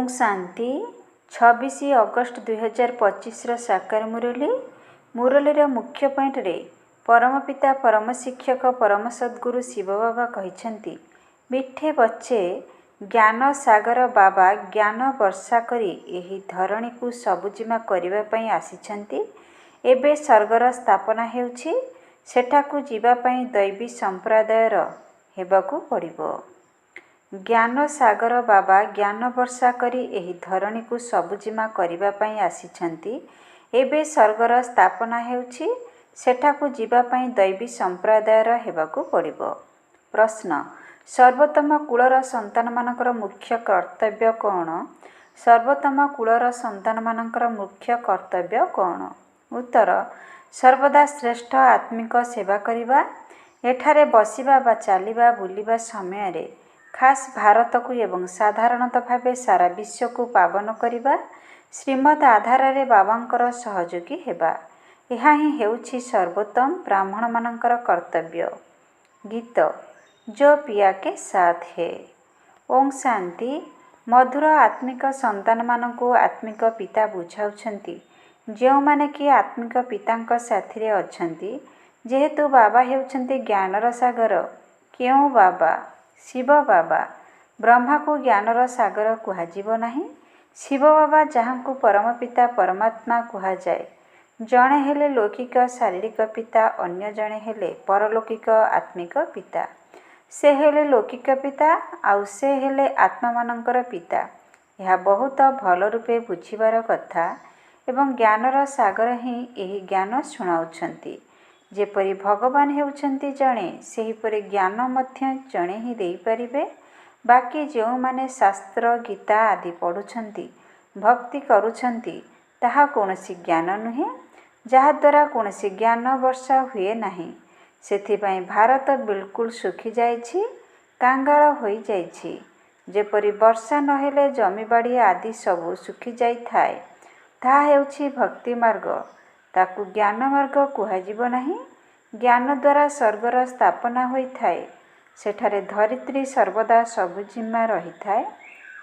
Om Shanti 26 August 2025 साकार मुरली मुख्य point रे परम पिता परम शिक्षक परम सद्गुरु शिव बाबा कहते मिठे बच्चे ज्ञान सागर बाबा ज्ञान वर्षा करी एही धरणी को सबुजिमा करिबा पई आसिछंती। एबे स्वर्गर स्थापना हेउछि सेठाकू जीवा पई दैवी संप्रदायर हेबाकू पड़िबो। ज्ञान सागर बाबा ज्ञान वर्षा करी एही धरणी को सबुजिमा करिबा पई आसिछंती। एबे स्वर्गर स्थापना हेउछि सेठाकू जीवा पई दैवी संप्रदायर हेबाकू पड़िबो। प्रश्न सर्वोत्तम कूलर संतान मानकर मुख्य कर्तव्य कौन? सर्वोत्तम कूलर संतान मानकर मुख्य कर्तव्य कौन? उत्तर सर्वदा श्रेष्ठ आत्मिक सेवा करिबा। एठारे बसिबा बा चालिबा बुलिबा समय रे खास भारत को एवं साधारणतः भावे सारा विश्व को पावन करिबा। श्रीमद आधार रे बाबांकर सहयोगी हेबा। यह ही हेउछि सर्वोत्तम ब्राह्मण मानकर कर्तव्य। गीत जो पिया के साथ है। ओम शांति मधुर आत्मिक संतान मानकु आत्मिक पिता बुझाउछंती जो माने कि आत्मिक पितांक साथी रे अछंती। जेहेतु बाबा हेउछंती ज्ञानर सागर। क्यों बाबा? शिव बाबा। ब्रह्मा को ज्ञानर सागर कुहाजिबो नाही। शिव बाबा जहाँकु परम पिता परमात्मा कुहाजाए। जणे हेले लौकिक शारीरिक पिता अन्य जणे हेले परलौकिक आत्मिक पिता। से हेले लौकिक पिता आउ से हेले आत्मा मानकर पिता। यह बहुत भल रूपे बुझिबार कथा एवं ज्ञानर सागर ही एही ज्ञान शुणाउछंती। जेपरि भगवान हेउछंती जणे सेहीपरि ज्ञान मध्य जणे ही देई परिबे। बाकी जो माने शास्त्र गीता आदि पढ़ुछंती भक्ति करुछंती ताहा कोनोसी ज्ञान नुहे जहा द्वारा कोनोसी ज्ञान वर्षा हुए नाही। सेथिपाई भारत बिल्कुल सुखी जाइछि कांगाल होई जाइछि। जेपरि वर्षा नहेले जमीबाड़ी आदि सबु सुखी जाई थाए ताहा हेउछि भक्ति मार्ग। ताकू ज्ञान मार्ग कुहाजिबो नाही। ज्ञान द्वारा स्वर्गर स्थापना होई थाए। सेठारे धरित्री सर्वदा सबुजिमा रही थाए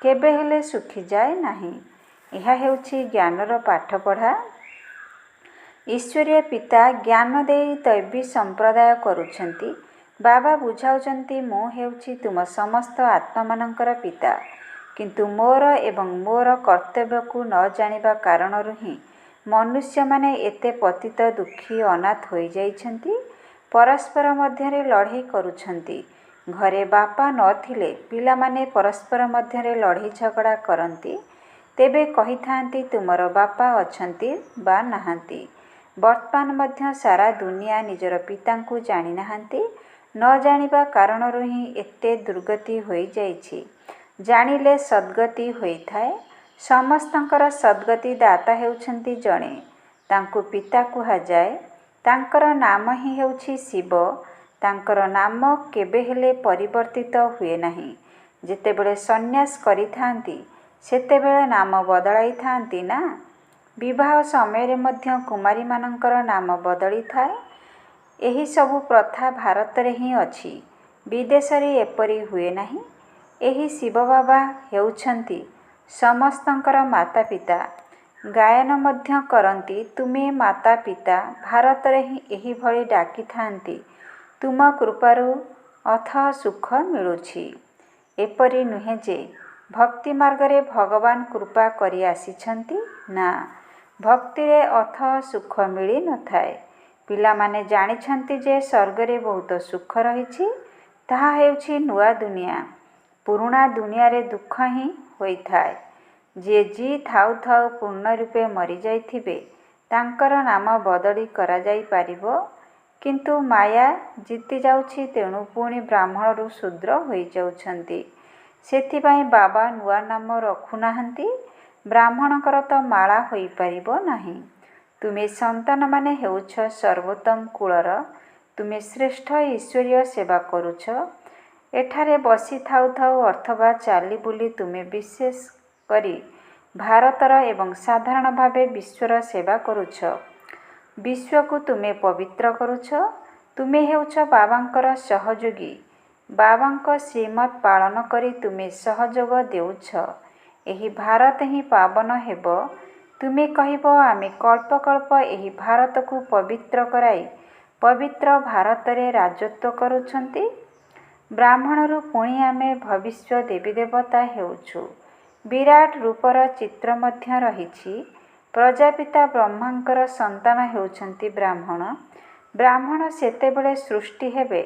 केबे हेले सुखी जाए नाही। यह हेउछि ज्ञानर पाठ पढ़ा। ईश्वरीय पिता ज्ञान देई दैवी संप्रदाय करुछंती। बाबा बुझाउछंती मो हेउछि तुम समस्त आत्मा मानकर पिता। किंतु मोर एवं मोर कर्तव्य को न जानिबा कारणरु ही मनुष्य माने एते पतित दुखी अनाथ होई जाइछंती। परस्पर मध्यरे लड़ाई करुछंती। घरे बापा नथिले पिला माने परस्पर मध्यरे लड़ाई झगड़ा करंती। तेबे कही थांती तुमर बापा अछंती बा नाहांती। वर्तमान मध्य सारा दुनिया निजर पिता को जानी नाहांती। न जानिबा कारणरु ही एते दुर्गति होई जाइछि। जानिले सद्गति होई थाए। समस्तंकर सद्गति दाता हेउछंती जणे। तांकु पिता कुहाजाए। तांकर नाम ही हेउछि शिव। तांकर नाम केबे हेले परिवर्तित हुए नाही। जेतेबेले सन्यास करिथांती सेतेबेले नाम बदलाई थांती ना। विवाह समय रे मध्य कुमारी मानकर नाम बदली थाए। एही सबु प्रथा भारत रे ही अछि। विदेश रे एपरि हुए नाही। एही शिव बाबा हेउछंती समस्तंकर माता पिता। गायन मध्य करंती तुमे माता पिता। भारत रे ही एही भଳି डाकी थांती तुम कृपारु अथ सुख मिलुछि। एपरि नुहे जे भक्ति मार्ग रे भगवान कृपा करि आसिछंती ना। भक्ति रे अथ सुख मिली न थाए। पिला माने जानिछंती जे स्वर्ग रे बहुत सुख रहिछि। ताहा हेउछि नुआ दुनिया। पुराना दुनिया रे दुख ही होई थाए। जे जी थाउ थाउ पूर्ण रूपे मरि जाइथिबे तांकर नाम बदली करा जाई पारिबो। किंतु माया जीति जाउछि तेणु पुणी ब्राह्मण रु शूद्र होई जाउछंती। सेथिपाई बाबा नुआ नाम रखु नाहंती। ब्राह्मणकर तो माला होई पारिबो नाही। तुमे संतान माने हेउछ सर्वोत्तम कूलर। तुमे श्रेष्ठ ईश्वरीय सेवा करुछ। एठारे बसी थाउ थाउ अथवा चाली बुली तुमे विशेष करी भारतर एवं साधारण भावे विश्वर सेवा करुछ। विश्व को तुमे पवित्र करुछ। तुमे हेउछ बाबांकर सहयोगी। बाबांक श्रीमत पालन करी तुमे सहयोग देउछ। ଏହି ଭାରତ ହିଁ ପାବନ ହେବ। ତୁମେ କହିବ ଆମେ କଳ୍ପ କଳ୍ପ ଏହି ଭାରତକୁ ପବିତ୍ର କରାଇ ପବିତ୍ର ଭାରତରେ ରାଜତ୍ୱ କରୁଛନ୍ତି। ବ୍ରାହ୍ମଣରୁ ପୁଣି ଆମେ ଭବିଷ୍ୟ ଦେବୀ ଦେବତା ହେଉଛୁ। ବିରାଟ ରୂପର ଚିତ୍ର ମଧ୍ୟ ରହିଛି। ପ୍ରଜାପିତା ବ୍ରହ୍ମାଙ୍କର ସନ୍ତାନ ହେଉଛନ୍ତି ବ୍ରାହ୍ମଣ। ବ୍ରାହ୍ମଣ ସେତେବେଳେ ସୃଷ୍ଟି ହେବେ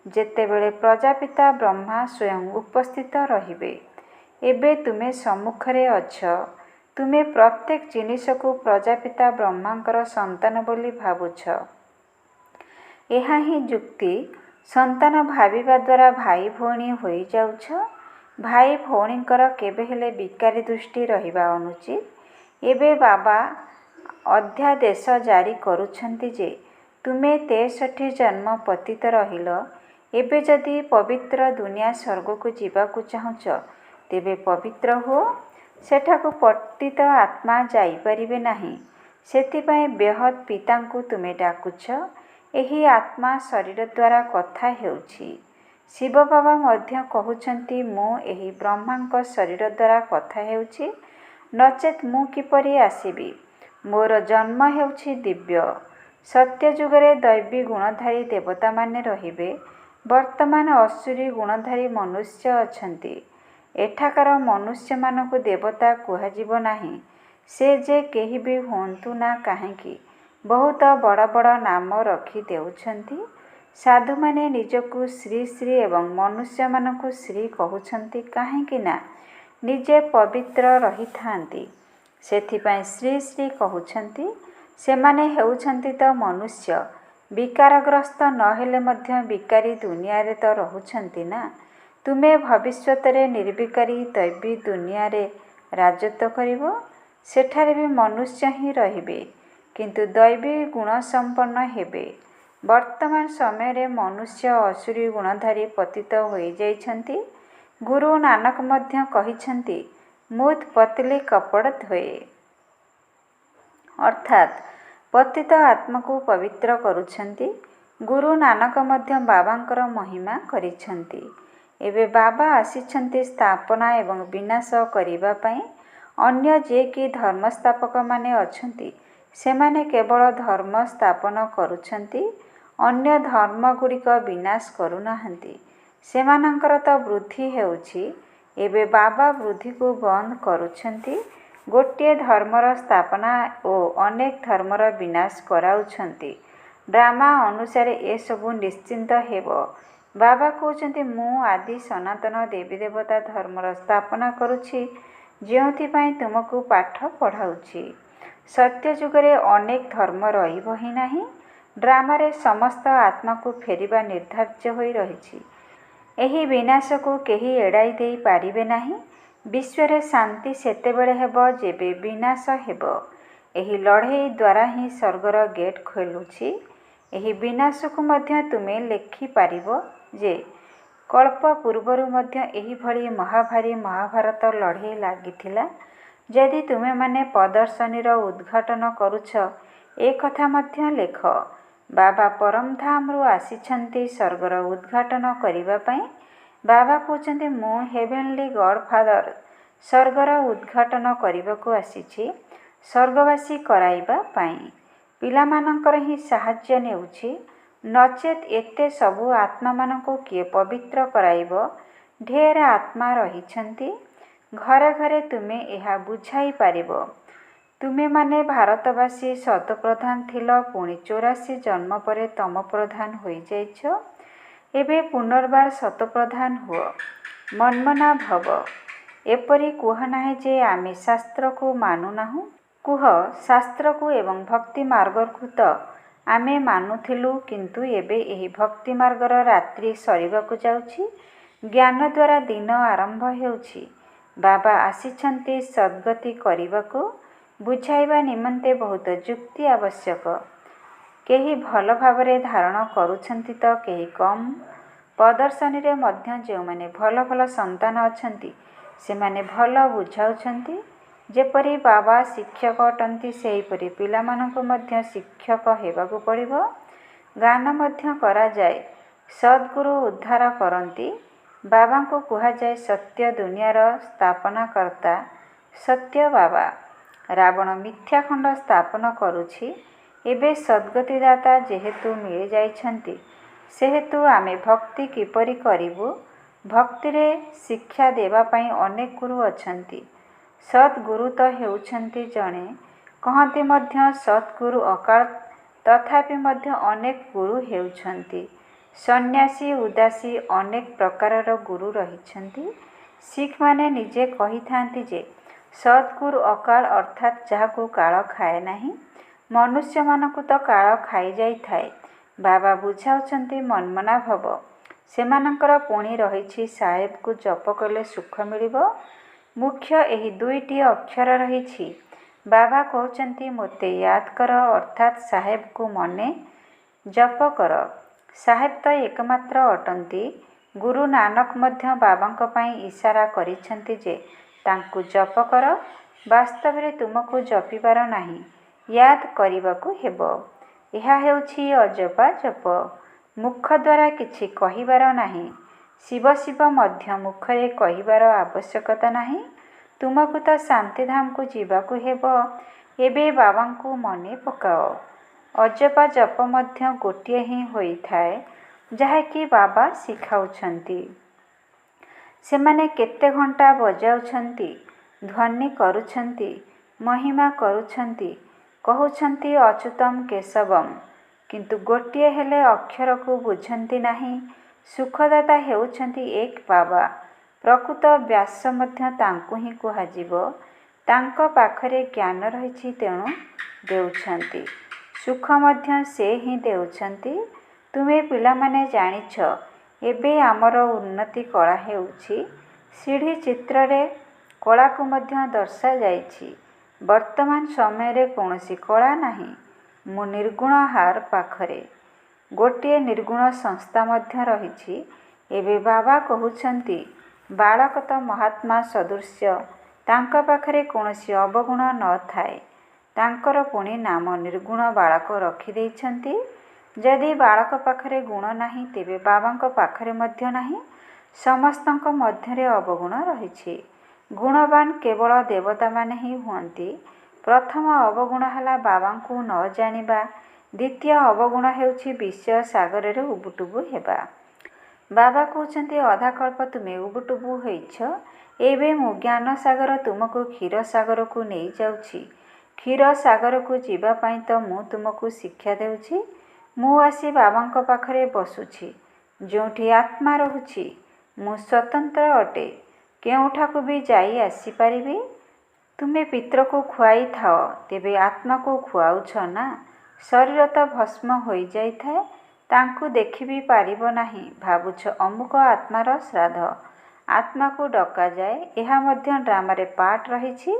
ଯେତେବେଳେ ପ୍ରଜାପିତା ବ୍ରହ୍ମା ସ୍ୱୟଂ ଉପସ୍ଥିତ ରହିବେ। ଏବେ ତୁମେ ସମ୍ମୁଖରେ ଅଛ। ତୁମେ ପ୍ରତ୍ୟେକ ଜିନିଷକୁ ପ୍ରଜାପିତା ବ୍ରହ୍ମାଙ୍କର ସନ୍ତାନ ବୋଲି ଭାବୁଛ। ଏହା ହିଁ ଯୁକ୍ତି। ସନ୍ତାନ ଭାବିବା ଦ୍ୱାରା ଭାଇ ଭଉଣୀ ହୋଇଯାଉଛ। ଭାଇ ଭଉଣୀଙ୍କର କେବେ ହେଲେ ବିକାରୀ ଦୃଷ୍ଟି ରହିବା ଅନୁଚିତ। ଏବେ ବାବା ଅଧ୍ୟାଦେଶ ଜାରି କରୁଛନ୍ତି ଯେ ତୁମେ 63 ଜନ୍ମ ପତିତ ରହିଲ। ଏବେ ଯଦି ପବିତ୍ର ଦୁନିଆ ସ୍ୱର୍ଗକୁ ଯିବାକୁ ଚାହୁଁଛ ତେବେ ପବିତ୍ର ହୁଅ। ସେଠାକୁ ପତିତ ଆତ୍ମା ଯାଇପାରିବେ ନାହିଁ। ସେଥିପାଇଁ ବେହଦ୍ ପିତାଙ୍କୁ ତୁମେ ଡାକୁଛ। ଏହି ଆତ୍ମା ଶରୀର ଦ୍ୱାରା କଥା ହେଉଛି। ଶିବ ବାବା ମଧ୍ୟ କହୁଛନ୍ତି ମୁଁ ଏହି ବ୍ରହ୍ମାଙ୍କ ଶରୀର ଦ୍ୱାରା କଥା ହେଉଛି, ନଚେତ୍ ମୁଁ କିପରି ଆସିବି? ମୋର ଜନ୍ମ ହେଉଛି ଦିବ୍ୟ। ସତ୍ୟଯୁଗରେ ଦୈବୀ ଗୁଣଧାରୀ ଦେବତାମାନେ ରହିବେ। ବର୍ତ୍ତମାନ ଅସୁରୀ ଗୁଣଧାରୀ ମନୁଷ୍ୟ ଅଛନ୍ତି। ଏଠାକାର ମନୁଷ୍ୟମାନଙ୍କୁ ଦେବତା କୁହାଯିବ ନାହିଁ। ସେ ଯେ କେହି ବି ହୁଅନ୍ତୁ ନା କାହିଁକି ବହୁତ ବଡ଼ ବଡ଼ ନାମ ରଖି ଦେଉଛନ୍ତି। ସାଧୁମାନେ ନିଜକୁ ଶ୍ରୀ ଶ୍ରୀ ଏବଂ ମନୁଷ୍ୟମାନଙ୍କୁ ଶ୍ରୀ କହୁଛନ୍ତି କାହିଁକି ନା ନିଜେ ପବିତ୍ର ରହିଥାନ୍ତି। ସେଥିପାଇଁ ଶ୍ରୀ ଶ୍ରୀ କହୁଛନ୍ତି। ସେମାନେ ହେଉଛନ୍ତି ତ ମନୁଷ୍ୟ। ବିକାରଗ୍ରସ୍ତ ନ ହେଲେ ମଧ୍ୟ ବିକାରୀ ଦୁନିଆରେ ତ ରହୁଛନ୍ତି ନା। ତୁମେ ଭବିଷ୍ୟତରେ ନିର୍ବିକାରୀ ଦୈବୀ ଦୁନିଆରେ ରାଜତ୍ୱ କରିବ। ସେଠାରେ ବି ମନୁଷ୍ୟ ହିଁ ରହିବେ, କିନ୍ତୁ ଦୈବୀ ଗୁଣସମ୍ପନ୍ନ ହେବେ। ବର୍ତ୍ତମାନ ସମୟରେ ମନୁଷ୍ୟ ଅସୁରୀ ଗୁଣଧାରୀ ପତିତ ହୋଇଯାଇଛନ୍ତି। ଗୁରୁ ନାନକ ମଧ୍ୟ କହିଛନ୍ତି ମୁତ୍ ପତଲି କପଡ଼ ଧୋଏ। ଅର୍ଥାତ୍ ପତିତ ଆତ୍ମାକୁ ପବିତ୍ର କରୁଛନ୍ତି। ଗୁରୁ ନାନକ ମଧ୍ୟ ବାବାଙ୍କର ମହିମା କରିଛନ୍ତି। ଏବେ ବାବା ଆସିଛନ୍ତି ସ୍ଥାପନା ଏବଂ ବିନାଶ କରିବା ପାଇଁ। ଅନ୍ୟ ଯେ କି ଧର୍ମସ୍ଥାପକମାନେ ଅଛନ୍ତି ସେମାନେ କେବଳ ଧର୍ମ ସ୍ଥାପନ କରୁଛନ୍ତି। ଅନ୍ୟ ଧର୍ମଗୁଡ଼ିକ ବିନାଶ କରୁନାହାନ୍ତି। ସେମାନଙ୍କର ତ ବୃଦ୍ଧି ହେଉଛି। ଏବେ ବାବା ବୃଦ୍ଧିକୁ ବନ୍ଦ କରୁଛନ୍ତି। ଗୋଟିଏ ଧର୍ମର ସ୍ଥାପନା ଓ ଅନେକ ଧର୍ମର ବିନାଶ କରାଉଛନ୍ତି। ଡ୍ରାମା ଅନୁସାରେ ଏସବୁ ନିଶ୍ଚିନ୍ତ ହେବ। ବାବା କହୁଛନ୍ତି ମୁଁ ଆଦି ସନାତନ ଦେବୀ ଦେବତା ଧର୍ମର ସ୍ଥାପନା କରୁଛି, ଯେଉଁଥିପାଇଁ ତୁମକୁ ପାଠ ପଢ଼ାଉଛି। ସତ୍ୟଯୁଗରେ ଅନେକ ଧର୍ମ ରହିବ ହିଁ ନାହିଁ। ଡ୍ରାମାରେ ସମସ୍ତ ଆତ୍ମାକୁ ଫେରିବା ନିର୍ଦ୍ଧାର୍ଯ୍ୟ ହୋଇ ରହିଛି। ଏହି ବିନାଶକୁ କେହି ଏଡ଼ାଇ ଦେଇ ପାରିବେ ନାହିଁ। ବିଶ୍ୱରେ ଶାନ୍ତି ସେତେବେଳେ ହେବ ଯେବେ ବିନାଶ ହେବ। ଏହି ଲଢ଼େଇ ଦ୍ୱାରା ହିଁ ସ୍ୱର୍ଗର ଗେଟ୍ ଖୋଲୁଛି। ଏହି ବିନାଶକୁ ମଧ୍ୟ ତୁମେ ଲେଖିପାରିବ ଯେ କଳ୍ପ ପୂର୍ବରୁ ମଧ୍ୟ ଏହିଭଳି ମହାଭାରୀ ମହାଭାରତ ଲଢ଼େଇ ଲାଗିଥିଲା। ଯଦି ତୁମେମାନେ ପ୍ରଦର୍ଶନୀର ଉଦ୍ଘାଟନ କରୁଛ ଏକଥା ମଧ୍ୟ ଲେଖ। ବାବା ପରମଧାମରୁ ଆସିଛନ୍ତି ସ୍ୱର୍ଗର ଉଦ୍ଘାଟନ କରିବା ପାଇଁ। ବାବା କହୁଛନ୍ତି ମୁଁ ହେଭେନଲି ଗଡ଼ଫାଦର ସ୍ୱର୍ଗର ଉଦ୍ଘାଟନ କରିବାକୁ ଆସିଛି, ସ୍ୱର୍ଗବାସୀ କରାଇବା ପାଇଁ। ପିଲାମାନଙ୍କର ହିଁ ସାହାଯ୍ୟ ନେଉଛି, ନଚେତ୍ ଏତେ ସବୁ ଆତ୍ମାମାନଙ୍କୁ କିଏ ପବିତ୍ର କରାଇବ? ଢେର ଆତ୍ମା ରହିଛନ୍ତି। ଘରେ ଘରେ ତୁମେ ଏହା ବୁଝାଇ ପାରିବ। ତୁମେମାନେ ଭାରତବାସୀ ସତପ୍ରଧାନ ଥିଲ, ପୁଣି 84 ଜନ୍ମ ପରେ ତମପ୍ରଧାନ ହୋଇଯାଇଛ। ଏବେ ପୁନର୍ବାର ସତପ୍ରଧାନ ହୁଅ, ମନ୍ମନା ଭବ। ଏପରି କୁହ ନାହିଁ ଯେ ଆମେ ଶାସ୍ତ୍ରକୁ ମାନୁନାହୁଁ। କୁହ ଶାସ୍ତ୍ରକୁ ଏବଂ ଭକ୍ତି ମାର୍ଗକୁ ତ ଆମେ ମାନୁଥିଲୁ, କିନ୍ତୁ ଏବେ ଏହି ଭକ୍ତି ମାର୍ଗର ରାତ୍ରି ସରିବାକୁ ଯାଉଛି। ଜ୍ଞାନ ଦ୍ୱାରା ଦିନ ଆରମ୍ଭ ହେଉଛି। ବାବା ଆସିଛନ୍ତି ସଦ୍ଗତି କରିବାକୁ। ବୁଝାଇବା ନିମନ୍ତେ ବହୁତ ଯୁକ୍ତି ଆବଶ୍ୟକ। କେହି ଭଲ ଭାବରେ ଧାରଣ କରୁଛନ୍ତି ତ କେହି କମ୍। ପ୍ରଦର୍ଶନୀରେ ମଧ୍ୟ ଯେଉଁମାନେ ଭଲ ଭଲ ସନ୍ତାନ ଅଛନ୍ତି ସେମାନେ ଭଲ ବୁଝାଉଛନ୍ତି। ଯେପରି ବାବା ଶିକ୍ଷକ ଅଟନ୍ତି ସେହିପରି ପିଲାମାନଙ୍କୁ ମଧ୍ୟ ଶିକ୍ଷକ ହେବାକୁ ପଡ଼ିବ। ଗାନ ମଧ୍ୟ କରାଯାଏ। ସଦ୍ଗୁରୁ ଉଦ୍ଧାର କରନ୍ତି। ବାବାଙ୍କୁ କୁହାଯାଏ ସତ୍ୟ ଦୁନିଆର ସ୍ଥାପନାକର୍ତ୍ତା। ସତ୍ୟ ବାବା। ରାବଣ ମିଥ୍ୟାଖଣ୍ଡ ସ୍ଥାପନ କରୁଛି। ଏବେ ସଦ୍ଗତିଦାତା ଯେହେତୁ ମିଳିଯାଇଛନ୍ତି, ସେହେତୁ ଆମେ ଭକ୍ତି କିପରି କରିବୁ? ଭକ୍ତିରେ ଶିକ୍ଷା ଦେବା ପାଇଁ ଅନେକ ଗୁରୁ ଅଛନ୍ତି। ସଦ୍ଗୁରୁ ତ ହେଉଛନ୍ତି ଜଣେ। କହନ୍ତି ମଧ୍ୟ ସଦ୍ଗୁରୁ ଅକାଳ, ତଥାପି ମଧ୍ୟ ଅନେକ ଗୁରୁ ହେଉଛନ୍ତି। ସନ୍ନ୍ୟାସୀ, ଉଦାସୀ, ଅନେକ ପ୍ରକାରର ଗୁରୁ ରହିଛନ୍ତି। ଶିଖମାନେ ନିଜେ କହିଥାନ୍ତି ଯେ ସଦ୍ଗୁରୁ ଅକାଳ ଅର୍ଥାତ୍ ଯାହାକୁ କାଳ ଖାଏ ନାହିଁ। ମନୁଷ୍ୟମାନଙ୍କୁ ତ କାଳ ଖାଇଯାଇଥାଏ। ବାବା ବୁଝାଉଛନ୍ତି ମନ୍ମନା ଭବ। ସେମାନଙ୍କର ପୁଣି ରହିଛି ସାହେବକୁ ଜପ କଲେ ସୁଖ ମିଳିବ। ମୁଖ୍ୟ ଏହି ଦୁଇଟି ଅକ୍ଷର ରହିଛି। ବାବା କହୁଛନ୍ତି ମୋତେ ୟାଦ କର ଅର୍ଥାତ୍ ସାହେବକୁ ମନେ ଜପ କର। ସାହେବ ତ ଏକମାତ୍ର ଅଟନ୍ତି। ଗୁରୁ ନାନକ ମଧ୍ୟ ବାବାଙ୍କ ପାଇଁ ଇସାରା କରିଛନ୍ତି ଯେ ତାଙ୍କୁ ଜପ କର। ବାସ୍ତବରେ ତୁମକୁ ଜପିବାର ନାହିଁ, ୟାଦ କରିବାକୁ ହେବ। ଏହା ହେଉଛି ଅଜପା ଜପ। ମୁଖ ଦ୍ୱାରା କିଛି କହିବାର ନାହିଁ। ଶିବ ଶିବ ମଧ୍ୟ ମୁଖରେ କହିବାର ଆବଶ୍ୟକତା ନାହିଁ। ତୁମକୁ ତ ଶାନ୍ତିଧାମକୁ ଯିବାକୁ ହେବ। ଏବେ ବାବାଙ୍କୁ ମନେ ପକାଅ। ଅଜପା ଜପ ମଧ୍ୟ ଗୋଟିଏ ହିଁ ହୋଇଥାଏ, ଯାହାକି ବାବା ଶିଖାଉଛନ୍ତି। ସେମାନେ କେତେ ଘଣ୍ଟା ବଜାଉଛନ୍ତି, ଧ୍ୱନି କରୁଛନ୍ତି, ମହିମା କରୁଛନ୍ତି, କହୁଛନ୍ତି ଅଚ୍ୟୁତମ୍ କେଶବମ୍, କିନ୍ତୁ ଗୋଟିଏ ହେଲେ ଅକ୍ଷରକୁ ବୁଝନ୍ତି ନାହିଁ। ସୁଖଦାତା ହେଉଛନ୍ତି ଏକ ବାବା। ପ୍ରକୃତ ବ୍ୟାସ ମଧ୍ୟ ତାଙ୍କୁ ହିଁ କୁହାଯିବ। ତାଙ୍କ ପାଖରେ ଜ୍ଞାନ ରହିଛି, ତେଣୁ ଦେଉଛନ୍ତି। ସୁଖ ମଧ୍ୟ ସେ ହିଁ ଦେଉଛନ୍ତି। ତୁମେ ପିଲାମାନେ ଜାଣିଛ, ଏବେ ଆମର ଉନ୍ନତି କଳା ହେଉଛି। ସିଢ଼ି ଚିତ୍ରରେ କଳାକୁ ମଧ୍ୟ ଦର୍ଶାଯାଇଛି। ବର୍ତ୍ତମାନ ସମୟରେ କୌଣସି କଳା ନାହିଁ। ମୁଁ ନିର୍ଗୁଣ ହାର ପାଖରେ। ଗୋଟିଏ ନିର୍ଗୁଣ ସଂସ୍ଥା ମଧ୍ୟ ରହିଛି। ଏବେ ବାବା କହୁଛନ୍ତି ବାଳକ ତ ମହାତ୍ମା ସଦୃଶ୍ୟ, ତାଙ୍କ ପାଖରେ କୌଣସି ଅବଗୁଣ ନଥାଏ। ତାଙ୍କର ପୁଣି ନାମ ନିର୍ଗୁଣ ବାଳକ ରଖିଦେଇଛନ୍ତି। ଯଦି ବାଳକ ପାଖରେ ଗୁଣ ନାହିଁ, ତେବେ ବାବାଙ୍କ ପାଖରେ ମଧ୍ୟ ନାହିଁ। ସମସ୍ତଙ୍କ ମଧ୍ୟରେ ଅବଗୁଣ ରହିଛି। ଗୁଣବାନ କେବଳ ଦେବତାମାନେ ହିଁ ହୁଅନ୍ତି। ପ୍ରଥମ ଅବଗୁଣ ହେଲା ବାବାଙ୍କୁ ନ ଜାଣିବା। ଦ୍ୱିତୀୟ ଅବଗୁଣ ହେଉଛି ବିଷୟ ସାଗରରେ ଉବୁଟୁବୁ ହେବା। ବାବା କହୁଛନ୍ତି ଅଧାକଳ୍ପ ତୁମେ ଉବୁଟୁବୁ ହୋଇଛ। ଏବେ ମୁଁ ଜ୍ଞାନ ସାଗର ତୁମକୁ କ୍ଷୀର ସାଗରକୁ ନେଇଯାଉଛି। କ୍ଷୀର ସାଗରକୁ ଯିବା ପାଇଁ ତ ମୁଁ ତୁମକୁ ଶିକ୍ଷା ଦେଉଛି। ମୁଁ ଆସି ବାବାଙ୍କ ପାଖରେ ବସୁଛି। ଯେଉଁଠି ଆତ୍ମା ରହୁଛି, ମୁଁ ସ୍ୱତନ୍ତ୍ର ଅଟେ। କେଉଁଠାକୁ ବି ଯାଇ ଆସିପାରିବି। ତୁମେ ପିତ୍ରକୁ ଖୁଆଇଥାଅ, ତେବେ ଆତ୍ମାକୁ ଖୁଆଉଛ ନା। ଶରୀର ତ ଭସ୍ମ ହୋଇଯାଇଥାଏ, ତାଙ୍କୁ ଦେଖି ବି ପାରିବ ନାହିଁ। ଭାବୁଛ ଅମୁକ ଆତ୍ମାର ଶ୍ରାଦ୍ଧ। ଆତ୍ମାକୁ ଡକାଯାଏ। ଏହା ମଧ୍ୟ ଡ୍ରାମାରେ ପାର୍ଟ ରହିଛି।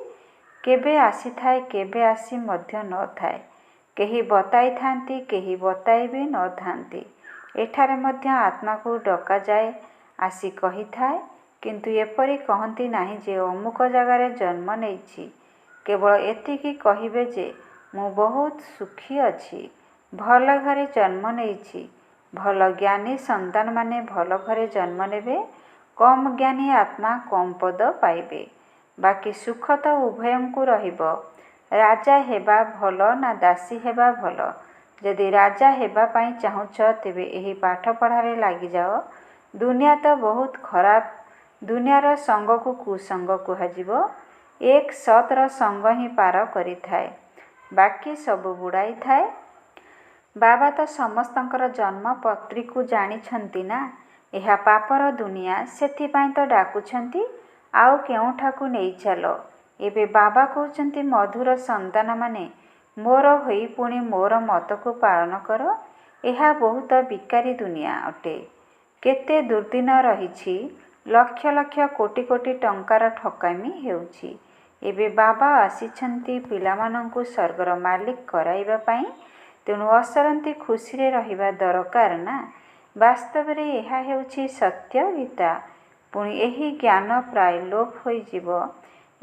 କେବେ ଆସିଥାଏ, କେବେ ଆସି ମଧ୍ୟ ନଥାଏ। କେହି ବତାଇଥାନ୍ତି, କେହି ବତାଇ ବି ନଥାନ୍ତି। ଏଠାରେ ମଧ୍ୟ ଆତ୍ମାକୁ ଡକାଯାଏ, ଆସି କହିଥାଏ। କିନ୍ତୁ ଏପରି କହନ୍ତି ନାହିଁ ଯେ ଅମୁକ ଜାଗାରେ ଜନ୍ମ ନେଇଛି। କେବଳ ଏତିକି କହିବେ ଯେ ମୁଁ ବହୁତ ସୁଖୀ ଅଛି, ଭଲ ଘରେ ଜନ୍ମ ନେଇଛି। ଭଲ ଜ୍ଞାନୀ ସନ୍ତାନମାନେ ଭଲ ଘରେ ଜନ୍ମ ନେବେ। କମ୍ ଜ୍ଞାନୀ ଆତ୍ମା କମ୍ ପଦ ପାଇବେ। ବାକି ସୁଖ ତ ଉଭୟଙ୍କୁ ରହିବ। ରାଜା ହେବା ଭଲ ନା ଦାସୀ ହେବା ଭଲ? ଯଦି ରାଜା ହେବା ପାଇଁ ଚାହୁଁଛ, ତେବେ ଏହି ପାଠପଢ଼ାରେ ଲାଗିଯାଅ। ଦୁନିଆ ତ ବହୁତ ଖରାପ। ଦୁନିଆର ସଙ୍ଗକୁ କୁସଙ୍ଗ କୁହାଯିବ। ଏକ ସତ୍ର ସଙ୍ଗ ହିଁ ପାର କରିଥାଏ, ବାକି ସବୁ ବୁଡ଼ାଇଥାଏ। ବାବା ତ ସମସ୍ତଙ୍କର ଜନ୍ମ ପତ୍ରୀକୁ ଜାଣିଛନ୍ତି ନା। ଏହା ପାପର ଦୁନିଆ, ସେଥିପାଇଁ ତ ଡାକୁଛନ୍ତି। ଆଉ କେଉଁଠାକୁ ନେଇ ଚାଲ। ଏବେ ବାବା କହୁଛନ୍ତି ମଧୁର ସନ୍ତାନମାନେ ମୋର ହୋଇ ପୁଣି ମୋର ମତକୁ ପାଳନ କର। ଏହା ବହୁତ ବିକାରୀ ଦୁନିଆ ଅଟେ। କେତେ ଦୁର୍ଦ୍ଦିନ ରହିଛି। ଲକ୍ଷ ଲକ୍ଷ କୋଟି କୋଟି ଟଙ୍କାର ଠକାମି ହେଉଛି। ଏବେ ବାବା ଆସିଛନ୍ତି ପିଲାମାନଙ୍କୁ ସ୍ୱର୍ଗର ମାଲିକ କରାଇବା ପାଇଁ। ତେଣୁ ଅସରନ୍ତି ଖୁସିରେ ରହିବା ଦରକାର ନା। ବାସ୍ତବରେ ଏହା ହେଉଛି ସତ୍ୟ ଗୀତା। ପୁଣି ଏହି ଜ୍ଞାନ ପ୍ରାୟ ଲୋପ ହୋଇଯିବ।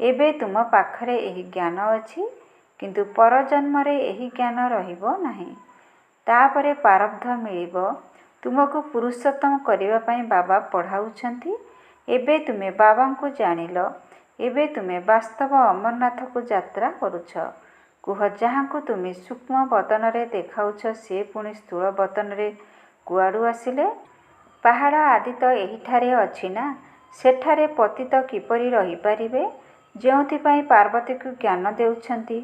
ଏବେ ତୁମ ପାଖରେ ଏହି ଜ୍ଞାନ ଅଛି, କିନ୍ତୁ ପରଜନ୍ମରେ ଏହି ଜ୍ଞାନ ରହିବ ନାହିଁ। ତାପରେ ପ୍ରାରବ୍ଧ ମିଳିବ। ତୁମକୁ ପୁରୁଷୋତ୍ତମ କରିବା ପାଇଁ ବାବା ପଢ଼ାଉଛନ୍ତି। ଏବେ ତୁମେ ବାବାଙ୍କୁ ଜାଣିଲ। ଏବେ ତୁମେ ବାସ୍ତବ ଅମରନାଥକୁ ଯାତ୍ରା କରୁଛ। କୁହ, ଯାହାଙ୍କୁ ତୁମେ ସୂକ୍ଷ୍ମ ବଦନରେ ଦେଖାଉଛ ସେ ପୁଣି ସ୍ଥୂଳ ବଦନରେ କୁଆଡ଼ୁ ଆସିଲେ? ପାହାଡ଼ ଆଦି ତ ଏହିଠାରେ ଅଛି ନା, ସେଠାରେ ପତିତ କିପରି ରହିପାରିବେ? ଯେଉଁଥିପାଇଁ ପାର୍ବତୀକୁ ଜ୍ଞାନ ଦେଉଛନ୍ତି,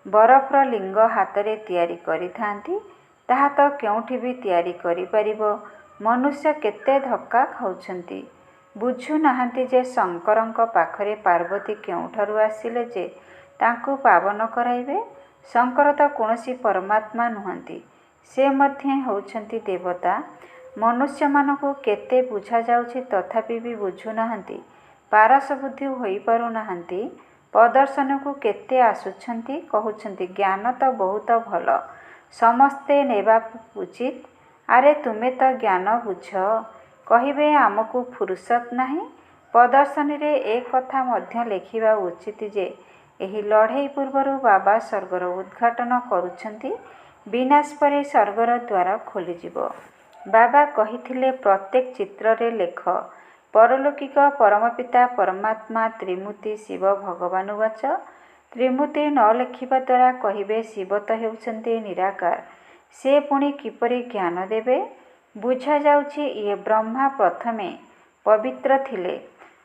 ବରଫର ଲିଙ୍ଗ ହାତରେ ତିଆରି କରିଥାନ୍ତି, ତାହା ତ କେଉଁଠି ବି ତିଆରି କରିପାରିବ? ମନୁଷ୍ୟ କେତେ ଧକ୍କା ଖାଉଛନ୍ତି। ବୁଝୁନାହାନ୍ତି ଯେ ଶଙ୍କରଙ୍କ ପାଖରେ ପାର୍ବତୀ କେଉଁଠାରୁ ଆସିଲେ ଯେ ତାଙ୍କୁ ପାବନ କରାଇବେ? ଶଙ୍କର ତ କୌଣସି ପରମାତ୍ମା ନୁହନ୍ତି, ସେ ମଧ୍ୟ ହେଉଛନ୍ତି ଦେବତା। ମନୁଷ୍ୟମାନଙ୍କୁ କେତେ ବୁଝାଯାଉଛି ତଥାପି ବି ବୁଝୁନାହାନ୍ତି, ପାରସବୁଦ୍ଧି ହୋଇପାରୁନାହାନ୍ତି। ପ୍ରଦର୍ଶନକୁ କେତେ ଆସୁଛନ୍ତି, କହୁଛନ୍ତି ଜ୍ଞାନ ତ ବହୁତ ଭଲ, ସମସ୍ତେ ନେବା ଉଚିତ। ଆରେ ତୁମେ ତ ଜ୍ଞାନ ବୁଝ, କହିବେ ଆମକୁ ଫୁରୁସତ ନାହିଁ। ପ୍ରଦର୍ଶନୀରେ ଏ କଥା ମଧ୍ୟ ଲେଖିବା ଉଚିତ ଯେ ଏହି ଲଢ଼େଇ ପୂର୍ବରୁ ବାବା ସ୍ୱର୍ଗର ଉଦ୍ଘାଟନ କରୁଛନ୍ତି, ବିନାଶ ପରେ ସ୍ୱର୍ଗର ଦ୍ୱାର ଖୋଲିଯିବ। ବାବା କହିଥିଲେ, ପ୍ରତ୍ୟେକ ଚିତ୍ରରେ ଲେଖ ପରଲୌକିକ ପରମପିତା ପରମାତ୍ମା ତ୍ରିମୂର୍ତ୍ତି ଶିବ ଭଗବାନୁବାଚ। ତ୍ରିମୂର୍ତ୍ତି ନ ଲେଖିବା ଦ୍ୱାରା କହିବେ ଶିବ ତ ହେଉଛନ୍ତି ନିରାକାର, ସେ ପୁଣି କିପରି ଜ୍ଞାନ ଦେବେ? ବୁଝାଯାଉଛି ଇଏ ବ୍ରହ୍ମା ପ୍ରଥମେ ପବିତ୍ର ଥିଲେ,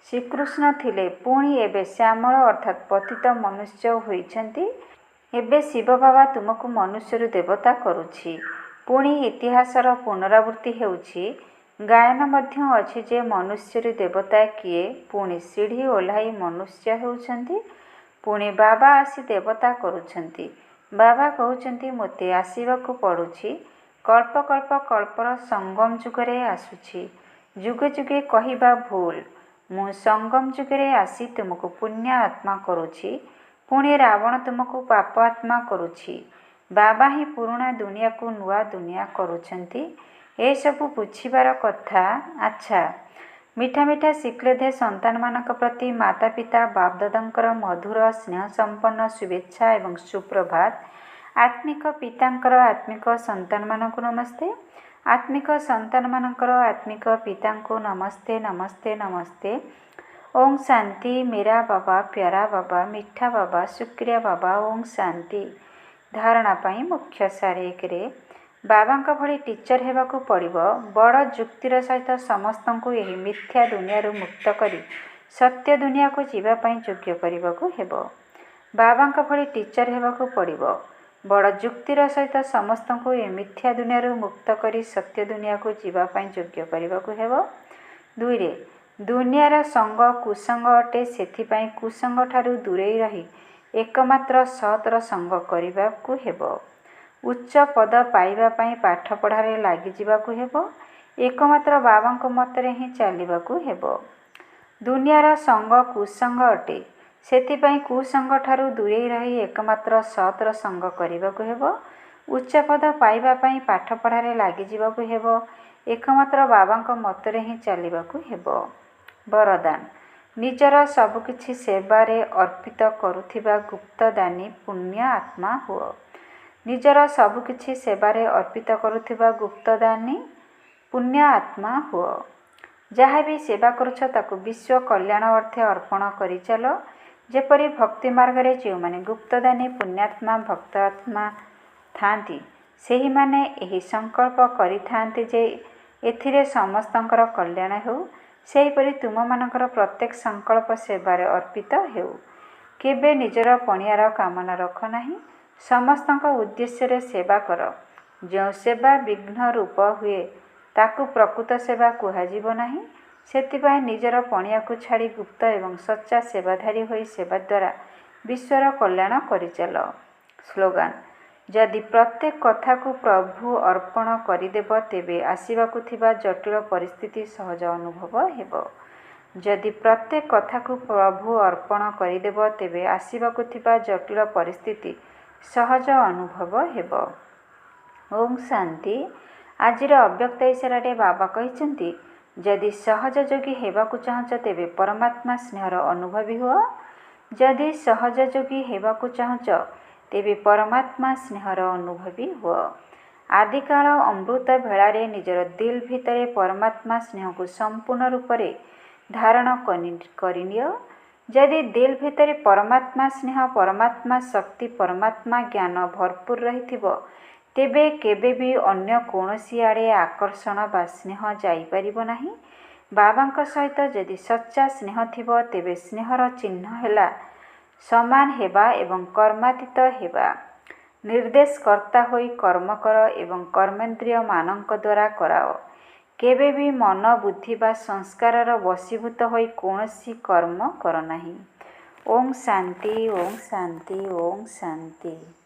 ଶ୍ରୀକୃଷ୍ଣ ଥିଲେ, ପୁଣି ଏବେ ଶ୍ୟାମଳ ଅର୍ଥାତ୍ ପତିତ ମନୁଷ୍ୟ ହୋଇଛନ୍ତି। ଏବେ ଶିବ ବାବା ତୁମକୁ ମନୁଷ୍ୟରୁ ଦେବତା କରୁଛି। ପୁଣି ଇତିହାସର ପୁନରାବୃତ୍ତି ହେଉଛି, ଗାୟନ ମଧ୍ୟ ଅଛି ଯେ ମନୁଷ୍ୟରୁ ଦେବତା କିଏ? ପୁଣି ସିଢ଼ି ଓହ୍ଲାଇ ମନୁଷ୍ୟ ହେଉଛନ୍ତି, ପୁଣି ବାବା ଆସି ଦେବତା କରୁଛନ୍ତି। ବାବା କହୁଛନ୍ତି ମୋତେ ଆସିବାକୁ ପଡ଼ୁଛି, କଳ୍ପ କଳ୍ପ କଳ୍ପର ସଙ୍ଗମ ଯୁଗରେ ଆସୁଛି। ଯୁଗେ ଯୁଗେ କହିବା ଭୁଲ। ମୁଁ ସଙ୍ଗମ ଯୁଗରେ ଆସି ତୁମକୁ ପୁଣ୍ୟ ଆତ୍ମା କରୁଛି, ପୁଣି ରାବଣ ତୁମକୁ ପାପ ଆତ୍ମା କରୁଛି। ବାବା ହିଁ ପୁରୁଣା ଦୁନିଆକୁ ନୂଆ ଦୁନିଆ କରୁଛନ୍ତି। ଏସବୁ ବୁଝିବାର କଥା। ଆଚ୍ଛା, ମିଠା ମିଠା ଶିକ୍ଷିତ ସନ୍ତାନମାନଙ୍କ ପ୍ରତି ମାତା ପିତା ବାପଦାଦାଙ୍କର ମଧୁର ସ୍ନେହ ସମ୍ପନ୍ନ ଶୁଭେଚ୍ଛା ଏବଂ ସୁପ୍ରଭାତ। ଆତ୍ମିକ ପିତାଙ୍କର ଆତ୍ମିକ ସନ୍ତାନମାନଙ୍କୁ ନମସ୍ତେ, ଆତ୍ମିକ ସନ୍ତାନମାନଙ୍କର ଆତ୍ମିକ ପିତାଙ୍କୁ ନମସ୍ତେ ନମସ୍ତେ ନମସ୍ତେ। ଓಂ ଶାନ୍ତି। ମେରା ବାବା, ପ୍ୟାରା ବାବା, ମିଠା ବାବା, ଶୁକ୍ରିୟା ବାବା। ଓಂ ଶାନ୍ତି। ଧାରଣା ପାଇଁ ମୁଖ୍ୟ ସାର। 1ରେ ବାବାଙ୍କ ଭଳି ଟିଚର ହେବାକୁ ପଡ଼ିବ। ବଡ଼ ଯୁକ୍ତିର ସହିତ ସମସ୍ତଙ୍କୁ ଏହି ମିଥ୍ୟା ଦୁନିଆରୁ ମୁକ୍ତ କରି ସତ୍ୟ ଦୁନିଆକୁ ଯିବା ପାଇଁ ଯୋଗ୍ୟ କରିବାକୁ ହେବ। ବାବାଙ୍କ ଭଳି ଟିଚର ହେବାକୁ ପଡ଼ିବ। ବଡ଼ ଯୁକ୍ତିର ସହିତ ସମସ୍ତଙ୍କୁ ଏହି ମିଥ୍ୟା ଦୁନିଆରୁ ମୁକ୍ତ କରି ସତ୍ୟ ଦୁନିଆକୁ ଯିବା ପାଇଁ ଯୋଗ୍ୟ କରିବାକୁ ହେବ। 2ରେ ଦୁନିଆର ସଙ୍ଗ କୁସଙ୍ଗ ଅଟେ, ସେଥିପାଇଁ କୁସଙ୍ଗଠାରୁ ଦୂରେଇ ରହି ଏକମାତ୍ର ସତର ସଙ୍ଗ କରିବାକୁ ହେବ। ଉଚ୍ଚ ପଦ ପାଇବା ପାଇଁ ପାଠପଢ଼ାରେ ଲାଗିଯିବାକୁ ହେବ। ଏକମାତ୍ର ବାବାଙ୍କ ମତରେ ହିଁ ଚାଲିବାକୁ ହେବ। ଦୁନିଆର ସଙ୍ଗ କୁସଙ୍ଗ ଅଟେ, ସେଥିପାଇଁ କୁସଙ୍ଗଠାରୁ ଦୂରେଇ ରହି ଏକମାତ୍ର ସତର ସଙ୍ଗ କରିବାକୁ ହେବ। ଉଚ୍ଚ ପଦ ପାଇବା ପାଇଁ ପାଠପଢ଼ାରେ ଲାଗିଯିବାକୁ ହେବ। ଏକମାତ୍ର ବାବାଙ୍କ ମତରେ ହିଁ ଚାଲିବାକୁ ହେବ। ବରଦାନ। ନିଜର ସବୁକିଛି ସେବାରେ ଅର୍ପିତ କରୁଥିବା ଗୁପ୍ତଦାନୀ ପୁଣ୍ୟ ଆତ୍ମା ହୁଅ। ନିଜର ସବୁକିଛି ସେବାରେ ଅର୍ପିତ କରୁଥିବା ଗୁପ୍ତଦାନୀ ପୁଣ୍ୟ ଆତ୍ମା ହୁଅ। ଯାହା ବି ସେବା କରୁଛ ତାକୁ ବିଶ୍ୱ କଲ୍ୟାଣ ଅର୍ଥେ ଅର୍ପଣ କରିଚାଲ। ଯେପରି ଭକ୍ତି ମାର୍ଗରେ ଯେଉଁମାନେ ଗୁପ୍ତଦାନୀ ପୁଣ୍ୟାତ୍ମା ଭକ୍ତ ଆତ୍ମା ଥାନ୍ତି, ସେହିମାନେ ଏହି ସଂକଳ୍ପ କରିଥାନ୍ତି ଯେ ଏଥିରେ ସମସ୍ତଙ୍କର କଲ୍ୟାଣ ହେଉ, ସେହିପରି ତୁମମାନଙ୍କର ପ୍ରତ୍ୟେକ ସଂକଳ୍ପ ସେବାରେ ଅର୍ପିତ ହେଉ। କେବେ ନିଜର ପଣିଆର କାମନା ରଖ ନାହିଁ, ସମସ୍ତଙ୍କ ଉଦ୍ଦେଶ୍ୟରେ ସେବା କର। ଯେଉଁ ସେବା ବିଘ୍ନ ରୂପ ହୁଏ ତାକୁ ପ୍ରକୃତ ସେବା କୁହାଯିବ ନାହିଁ। ସେଥିପାଇଁ ନିଜର ପଣିଆକୁ ଛାଡ଼ି ଗୁପ୍ତ ଏବଂ ସଚ୍ଚା ସେବାଧାରୀ ହୋଇ ସେବା ଦ୍ୱାରା ବିଶ୍ୱର କଲ୍ୟାଣ କରିଚାଲ। ସ୍ଲୋଗାନ। ଯଦି ପ୍ରତ୍ୟେକ କଥାକୁ ପ୍ରଭୁ ଅର୍ପଣ କରିଦେବ ତେବେ ଆସିବାକୁ ଥିବା ଜଟିଳ ପରିସ୍ଥିତି ସହଜ ଅନୁଭବ ହେବ। ଯଦି ପ୍ରତ୍ୟେକ କଥାକୁ ପ୍ରଭୁ ଅର୍ପଣ କରିଦେବ ତେବେ ଆସିବାକୁ ଥିବା ଜଟିଳ ପରିସ୍ଥିତି ସହଜ ଅନୁଭବ ହେବ। ଓಂ ଶାନ୍ତି। ଆଜିର ଅବ୍ୟକ୍ତ ଇସାରାରେ ବାବା କହିଛନ୍ତି, ଯଦି ସହଜ ଯୋଗୀ ହେବାକୁ ଚାହୁଁଛ ତେବେ ପରମାତ୍ମା ସ୍ନେହର ଅନୁଭବୀ ହୁଅ। ଯଦି ସହଜ ଯୋଗୀ ହେବାକୁ ଚାହୁଁଛ ତେବେ ପରମାତ୍ମା ସ୍ନେହର ଅନୁଭବୀ ହୁଅ। ଆଦିକାଳ ଅମୃତ ବେଳାରେ ନିଜର ଦିଲ ଭିତରେ ପରମାତ୍ମା ସ୍ନେହକୁ ସମ୍ପୂର୍ଣ୍ଣ ରୂପରେ ଧାରଣ କରିନିଅ। ଯଦି ଦିଲ୍ ଭିତରେ ପରମାତ୍ମା ସ୍ନେହ, ପରମାତ୍ମା ଶକ୍ତି, ପରମାତ୍ମା ଜ୍ଞାନ ଭରପୁର ରହିଥିବ, ତେବେ କେବେ ବି ଅନ୍ୟ କୌଣସି ଆଡ଼େ ଆକର୍ଷଣ ବା ସ୍ନେହ ଯାଇପାରିବ ନାହିଁ। ବାବାଙ୍କ ସହିତ ଯଦି ସଚ୍ଚା ସ୍ନେହ ଥିବ, ତେବେ ସ୍ନେହର ଚିହ୍ନ ହେଲା ସମାନ ହେବା ଏବଂ କର୍ମାତୀତ ହେବା। ନିର୍ଦ୍ଦେଶ କର୍ତ୍ତା ହୋଇ କର୍ମ କର ଏବଂ କର୍ମେନ୍ଦ୍ରିୟମାନଙ୍କ ଦ୍ୱାରା କରାଅ। କେବେ ବି ମନ, ବୁଦ୍ଧି ବା ସଂସ୍କାରର ବଶୀଭୂତ ହୋଇ କୌଣସି କର୍ମ କର ନାହିଁ। ଓଁ ଶାନ୍ତି, ଓଁ ଶାନ୍ତି, ଓଁ ଶାନ୍ତି।